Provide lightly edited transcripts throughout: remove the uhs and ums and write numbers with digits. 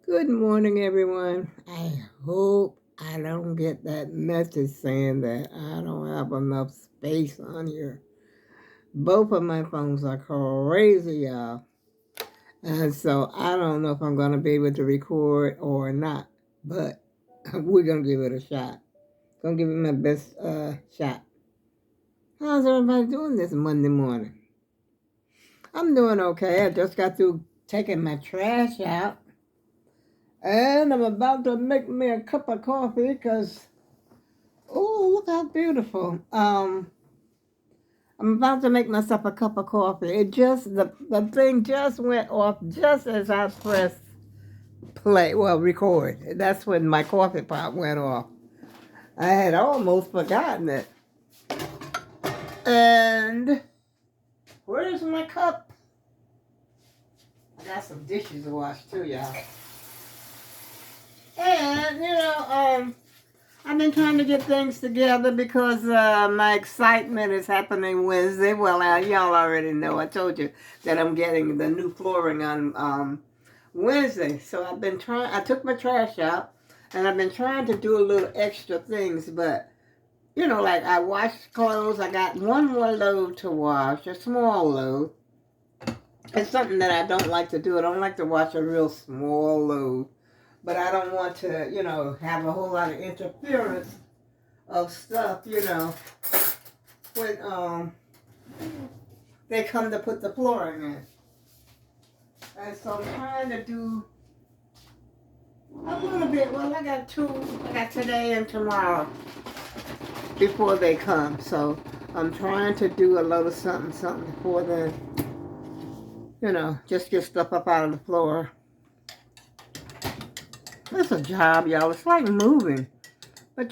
Good morning, everyone. I hope I don't get that message saying that I don't have enough space on here. Both of my phones are crazy, y'all. And so I don't know if I'm going to be able to record or not, but we're going to give it a shot. Going to give it my best shot. How's everybody doing this Monday morning? I'm doing okay. I just got through taking my trash out. And I'm about to make me a cup of coffee because, oh, look how beautiful. I'm about to make myself a cup of coffee. The thing just went off just as I pressed play, well, record. That's when my coffee pot went off. I had almost forgotten it. And where's my cup? I got some dishes to wash too, y'all. And, I've been trying to get things together because my excitement is happening Wednesday. Well, y'all already know. I told you that I'm getting the new flooring on Wednesday. So I've been trying. I took my trash out, and I've been trying to do a little extra things. But like I washed clothes. I got one more load to wash, a small load. It's something that I don't like to do. I don't like to wash a real small load. But I don't want to, have a whole lot of interference of stuff, when they come to put the flooring in. And so I'm trying to do a little bit. Well, I got today and tomorrow before they come. So I'm trying to do a little something before then. Just get stuff up out of the floor. It's a job, y'all. It's like moving. But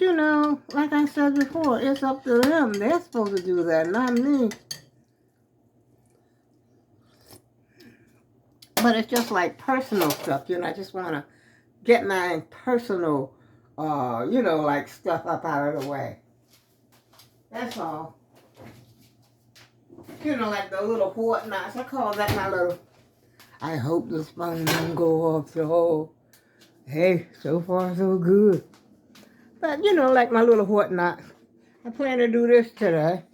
like I said before, it's up to them. They're supposed to do that, not me. But it's just like personal stuff, I just want to get my personal, like stuff up out of the way. That's all. Like the little whatnots. I call that my little, I hope this phone don't go off, so, hey, so far so good. But, like my little whatnot. I plan to do this today.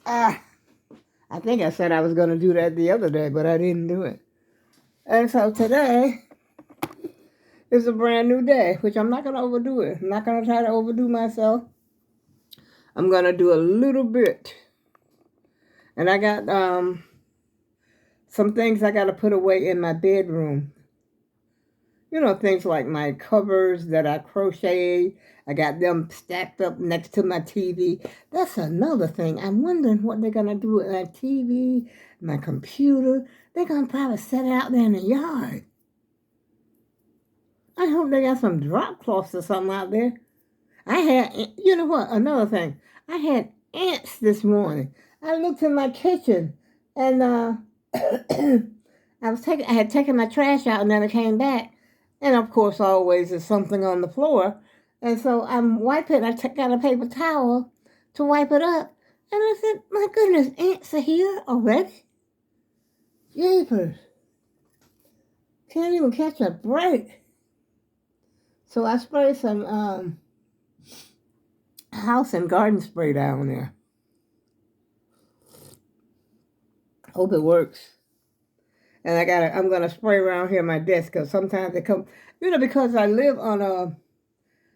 I think I said I was going to do that the other day, but I didn't do it. And so today is a brand new day, which I'm not going to overdo it. I'm not going to try to overdo myself. I'm going to do a little bit. And I got some things I got to put away in my bedroom. Things like my covers that I crochet. I got them stacked up next to my TV. That's another thing. I'm wondering what they're going to do with my TV, my computer. They're going to probably set it out there in the yard. I hope they got some drop cloths or something out there. I had, another thing. I had ants this morning. I looked in my kitchen and I had taken my trash out and then I came back. And of course, always there's something on the floor. And so I'm wiping. Got a paper towel to wipe it up. And I said, my goodness, ants are here already? Jeepers. Can't even catch a break. So I sprayed some house and garden spray down there. Hope it works. And I'm gonna spray around here my desk because sometimes they come, because I live on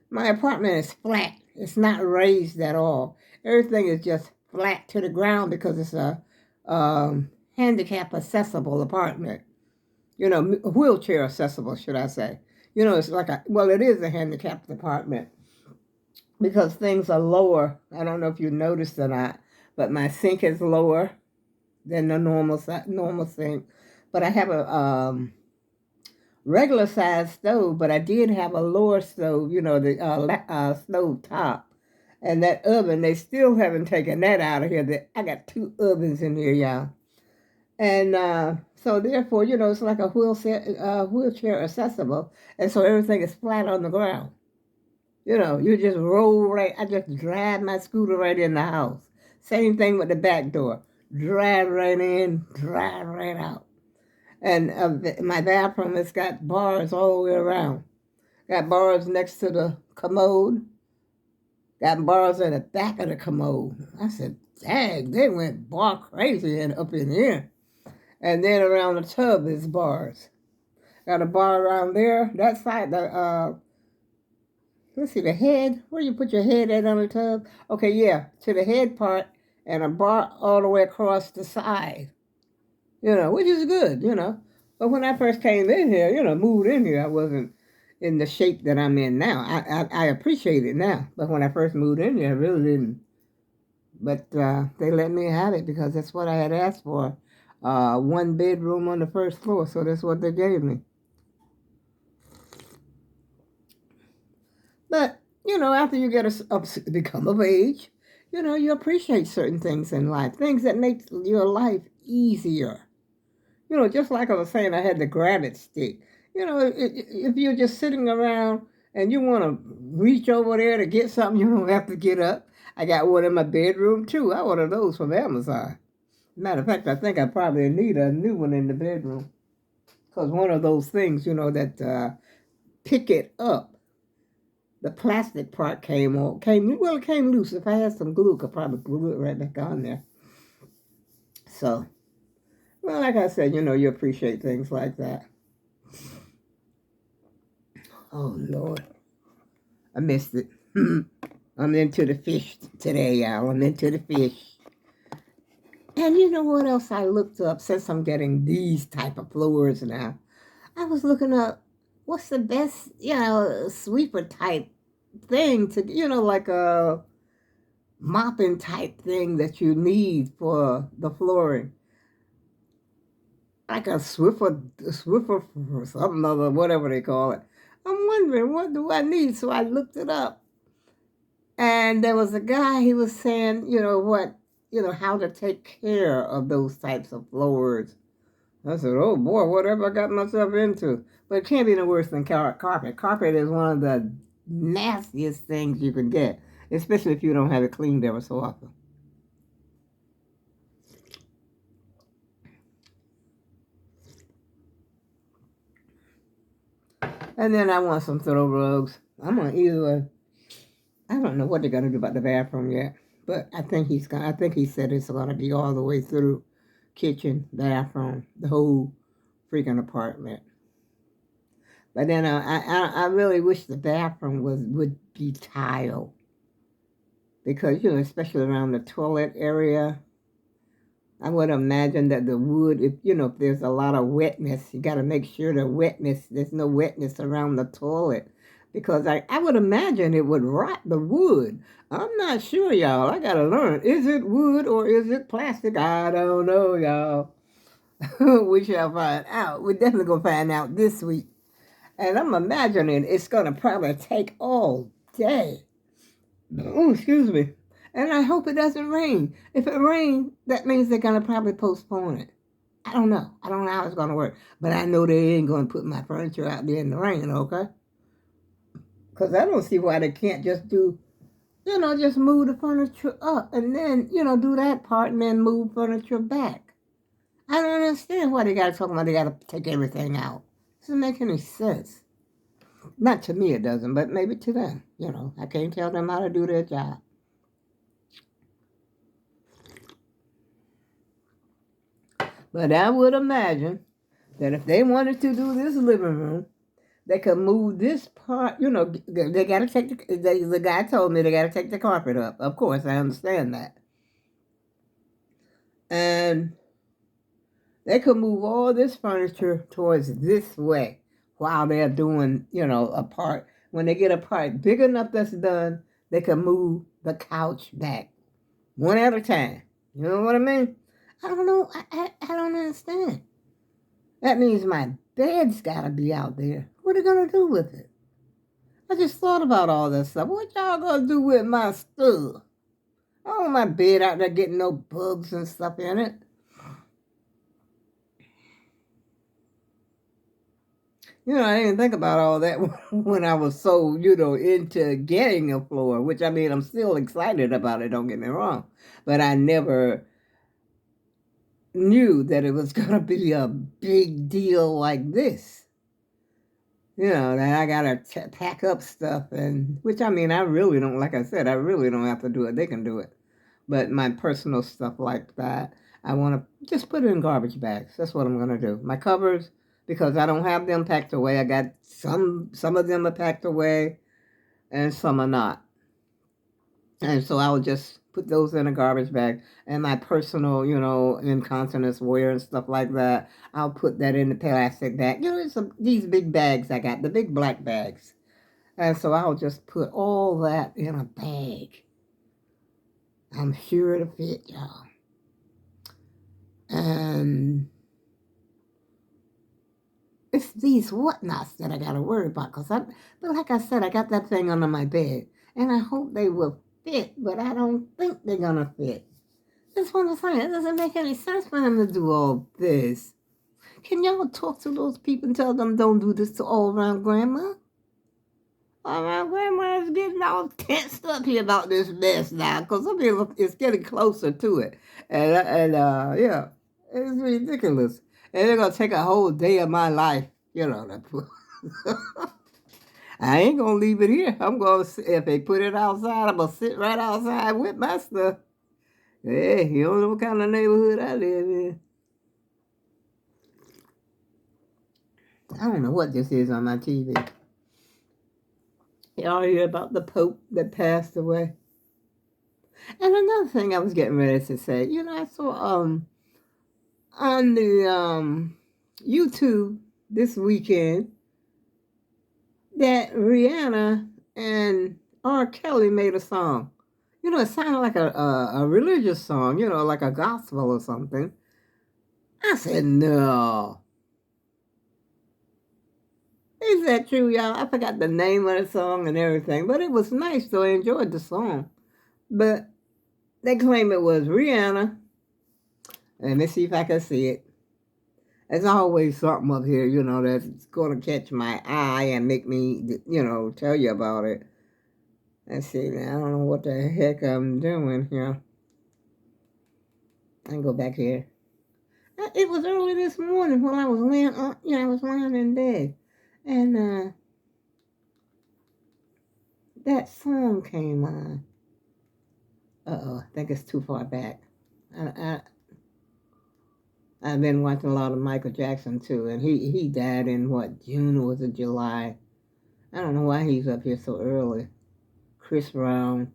my apartment is flat. It's not raised at all. Everything is just flat to the ground because it's a handicap accessible apartment. Wheelchair accessible, should I say? It's like it is a handicapped apartment because things are lower. I don't know if you noticed or not, but my sink is lower than the normal sink. But I have a regular size stove, but I did have a lower stove, the stove top. And that oven, they still haven't taken that out of here. I got 2 ovens in here, y'all. And so therefore, it's like a wheelchair accessible. And so everything is flat on the ground. You just roll right. I just drive my scooter right in the house. Same thing with the back door. Drive right in, drive right out. And my bathroom has got bars all the way around. Got bars next to the commode. Got bars in the back of the commode. I said, dang, they went bar crazy up in here. And then around the tub is bars. Got a bar around there. That side, let's see, the head. Where you put your head at on the tub? Okay, yeah, to the head part, and a bar all the way across the side. Which is good. But when I first came in here, moved in here, I wasn't in the shape that I'm in now. I appreciate it now. But when I first moved in here, I really didn't. But they let me have it because that's what I had asked for. One bedroom on the first floor, so that's what they gave me. But, after you become of age, you appreciate certain things in life, things that make your life easier. Just like I was saying, I had the grab-it stick. If you're just sitting around and you want to reach over there to get something, you don't have to get up. I got one in my bedroom, too. I ordered those from Amazon. Matter of fact, I think I probably need a new one in the bedroom. Because one of those things, that pick it up. The plastic part came loose. If I had some glue, I could probably glue it right back on there. So, well, like I said, you appreciate things like that. Oh, Lord. I missed it. I'm into the fish today, y'all. I'm into the fish. And you know what else I looked up since I'm getting these type of floors now? I was looking up what's the best, sweeper type thing to, like a mopping type thing that you need for the flooring. Like a Swiffer or something other, whatever they call it. I'm wondering, what do I need? So I looked it up. And there was a guy, he was saying, how to take care of those types of floors. I said, oh boy, whatever I got myself into. But it can't be no worse than carpet. Carpet is one of the nastiest things you can get, especially if you don't have it cleaned ever so often. And then I want some throw rugs. I'm gonna I don't know what they're gonna do about the bathroom yet, but I think he said it's gonna be all the way through kitchen, bathroom, the whole freaking apartment. But then I really wish the bathroom would be tile, because especially around the toilet area, I would imagine that the wood, if there's a lot of wetness, you got to make sure there's no wetness around the toilet, because I would imagine it would rot the wood. I'm not sure, y'all. I got to learn. Is it wood or is it plastic? I don't know, y'all. We shall find out. We're definitely going to find out this week. And I'm imagining it's going to probably take all day. Oh, excuse me. And I hope it doesn't rain. If it rains, that means they're going to probably postpone it. I don't know. I don't know how it's going to work. But I know they ain't going to put my furniture out there in the rain, okay? Because I don't see why they can't just just move the furniture up and then, do that part and then move furniture back. I don't understand why they got to talk about they got to take everything out. Doesn't make any sense. Not to me it doesn't, but maybe to them. I can't tell them how to do their job. But I would imagine that if they wanted to do this living room, they could move this part. They got to take the guy told me they got to take the carpet up. Of course, I understand that. And they could move all this furniture towards this way while they're doing, a part. When they get a part big enough that's done, they can move the couch back one at a time. You know what I mean? I don't know. I don't understand. That means my bed's got to be out there. What are they going to do with it? I just thought about all this stuff. What y'all going to do with my stuff? I don't want my bed out there getting no bugs and stuff in it. I didn't think about all that when I was so, into getting a floor, which, I mean, I'm still excited about it, don't get me wrong. But I never knew that it was going to be a big deal like this. You know, that I got to pack up stuff, and which I mean, I really don't, like I said, I really don't have to do it. They can do it. But my personal stuff like that, I want to just put it in garbage bags. That's what I'm going to do. My covers, because I don't have them packed away. I got some of them are packed away, and some are not. And so I'll just put those in a garbage bag. And my personal, incontinence wear and stuff like that, I'll put that in the plastic bag. These big bags I got, the big black bags. And so I'll just put all that in a bag. I'm sure it'll fit, y'all. And it's these whatnots that I got to worry about. But like I said, I got that thing under my bed. And I hope they will fit, but I don't think they're going to fit. That's what I'm saying. It doesn't make any sense for them to do all this. Can y'all talk to those people and tell them don't do this to all around grandma? All around grandma is getting all tensed up here about this mess now, because I mean, it's getting closer to it. Yeah, it's ridiculous. And they're going to take a whole day of my life, I ain't going to leave it here. I'm going to, if they put it outside, I'm going to sit right outside with my stuff. Hey, you don't know what kind of neighborhood I live in. I don't know what this is on my TV. Y'all hear about the Pope that passed away? And another thing I was getting ready to say, I saw on the YouTube this weekend that Rihanna and R. Kelly made a song. It sounded like a religious song, like a gospel or something. I said, no. Is that true, y'all? I forgot the name of the song and everything, but it was nice, though. I enjoyed the song. But they claim it was Rihanna. Let me see if I can see it. There's always something up here, that's going to catch my eye and make me, tell you about it. Let's see, now, I don't know what the heck I'm doing here. I can go back here. It was early this morning when I was laying in bed. And that song came on. I think it's too far back. I've been watching a lot of Michael Jackson too, and he died in June or was it July? I don't know why he's up here so early. Chris Brown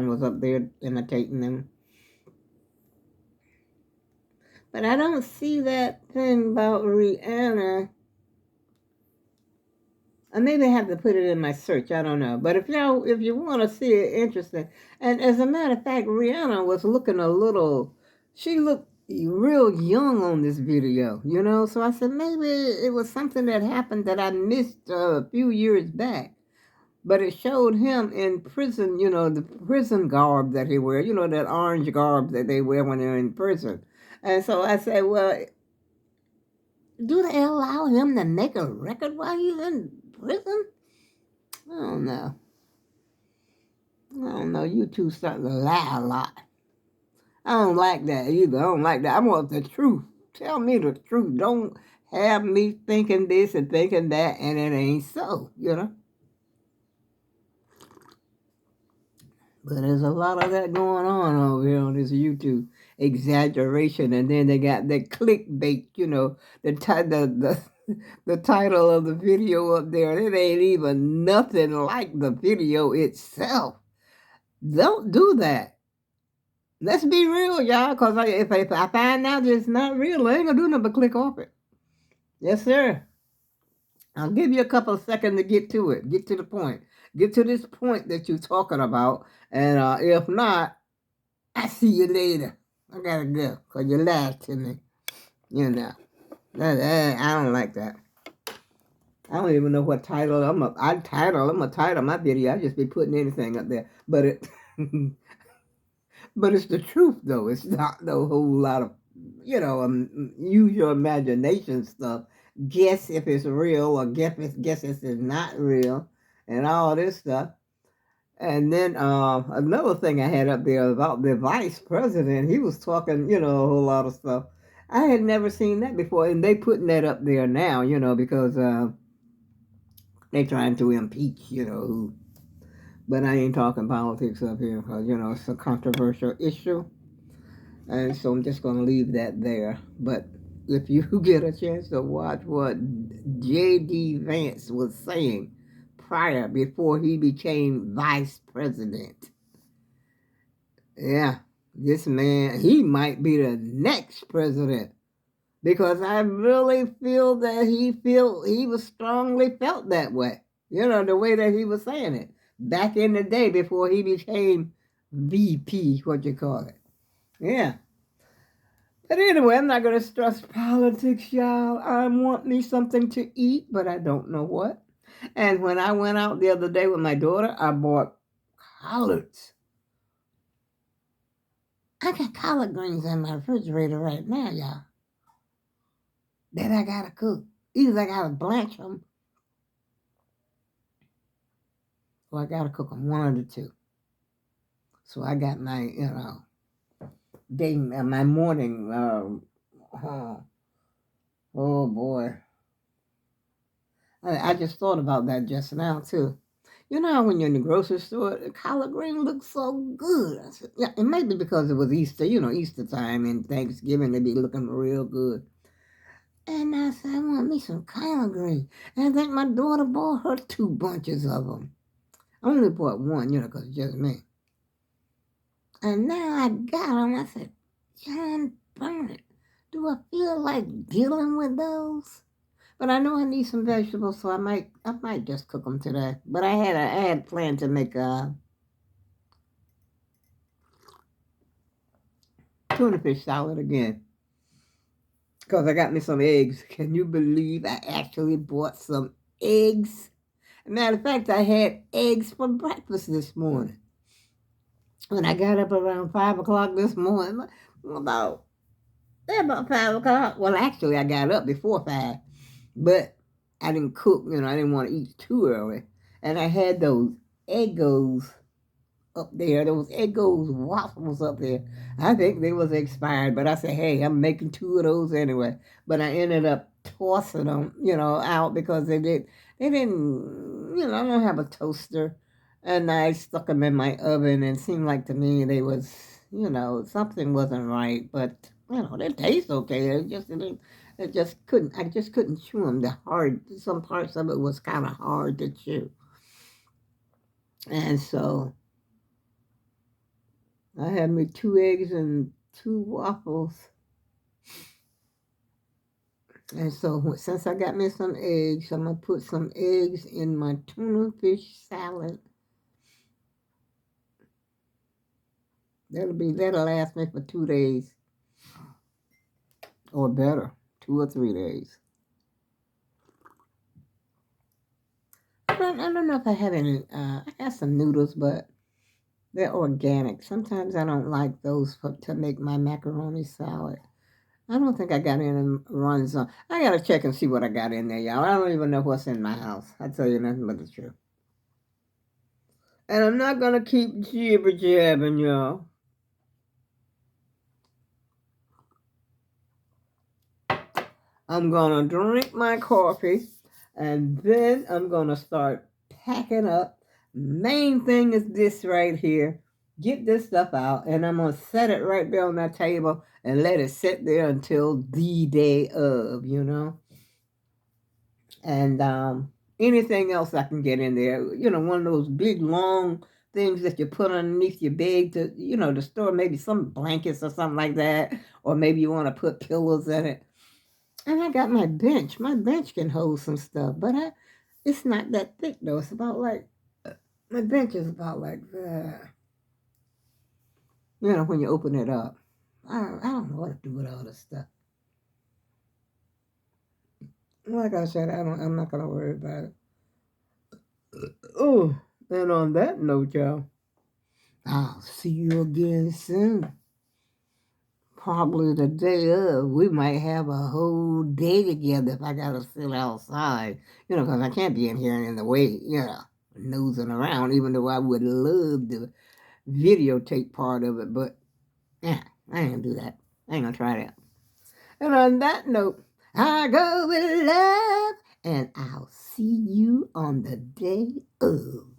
was up there imitating him. But I don't see that thing about Rihanna. I maybe have to put it in my search. I don't know. But if you want to see it, interesting. And as a matter of fact, Rihanna was looking she looked real young on this video, So I said maybe it was something that happened that I missed a few years back. But it showed him in prison, the prison garb that he wear, that orange garb that they wear when they're in prison. And so I said, well, do they allow him to make a record while he's in prison? I don't know. You two starting to lie a lot. I don't like that either. I don't like that. I want the truth. Tell me the truth. Don't have me thinking this and thinking that, and it ain't so, But there's a lot of that going on over here on this YouTube. Exaggeration, and then they got the clickbait, the title of the video up there. It ain't even nothing like the video itself. Don't do that. Let's be real, y'all, because if I find out it's not real, I ain't going to do nothing but click off it. Yes, sir. I'll give you a couple of seconds to get to it. Get to the point. Get to this point that you're talking about. And if not, I see you later. I got to go because you lied to me. I don't like that. I don't even know what title I'm going to title my video. I just be putting anything up there. But but it's the truth, though. It's not no whole lot of, use your imagination stuff. Guess if it's real or guess if it's not real and all this stuff. And then another thing I had up there about the vice president, he was talking, a whole lot of stuff. I had never seen that before, and they putting that up there now, because they trying to impeach, who. But I ain't talking politics up here because, it's a controversial issue. And so I'm just going to leave that there. But if you get a chance to watch what J.D. Vance was saying before he became vice president, yeah, this man, he might be the next president because I really feel that he was strongly felt that way. The way that he was saying it back in the day before he became VP, what you call it. Yeah. But anyway, I'm not going to stress politics, y'all. I want me something to eat, but I don't know what. And when I went out the other day with my daughter, I bought collards. I got collard greens in my refrigerator right now, y'all. That I got to cook. Either I got to blanch them or I got to cook them, one of the two. So I got my, my morning, oh boy. I just thought about that just now, too. You know how when you're in the grocery store, the collard green looks so good. I said, yeah, it may be because it was Easter, Easter time and Thanksgiving, they be looking real good. And I said, I want me some collard green. And I think my daughter bought her 2 bunches of them. I only bought one, because it's just me. And now I got them. I said, John Bernard, do I feel like dealing with those? But I know I need some vegetables, so I might just cook them today. But I had planned to make a tuna fish salad again because I got me some eggs. Can you believe I actually bought some eggs? Matter of fact, I had eggs for breakfast this morning. When I got up around 5 o'clock this morning, about 5 o'clock. Well, actually, I got up before 5, but I didn't cook. I didn't want to eat too early. And I had those Eggos up there, those Eggos waffles up there. I think they was expired, but I said, hey, I'm making 2 of those anyway. But I ended up tossing them, out because they didn't, I don't have a toaster. And I stuck them in my oven and it seemed like to me they was, something wasn't right. But, they taste okay. I just couldn't chew them. Some parts of it was kind of hard to chew. And so I had me 2 eggs and 2 waffles. And so since I got me some eggs, I'm going to put some eggs in my tuna fish salad. That'll last me for 2 days. Or better, 2 or 3 days. I don't know if I have any, I got some noodles, but they're organic. Sometimes I don't like those to make my macaroni salad. I don't think I got any runs on. I got to check and see what I got in there, y'all. I don't even know what's in my house. I tell you nothing but the truth. And I'm not going to keep jibber-jabbing, y'all. I'm going to drink my coffee, and then I'm going to start packing up. Main thing is this right here. Get this stuff out, and I'm going to set it right there on that table and let it sit there until the day of, And anything else I can get in there. One of those big, long things that you put underneath your bed to store maybe some blankets or something like that. Or maybe you want to put pillows in it. And I got my bench. My bench can hold some stuff, but it's not that thick, though. It's about like, my bench is about like that. When you open it up. I don't know what to do with all this stuff. Like I said, I'm not going to worry about it. Oh, and on that note, y'all, I'll see you again soon. Probably the day of. We might have a whole day together if I got to sit outside, because I can't be in here in the way, nosing around, even though I would love the videotape part of it, but yeah, I ain't gonna do that. I ain't gonna try that. And on that note, I go with love, and I'll see you on the day of.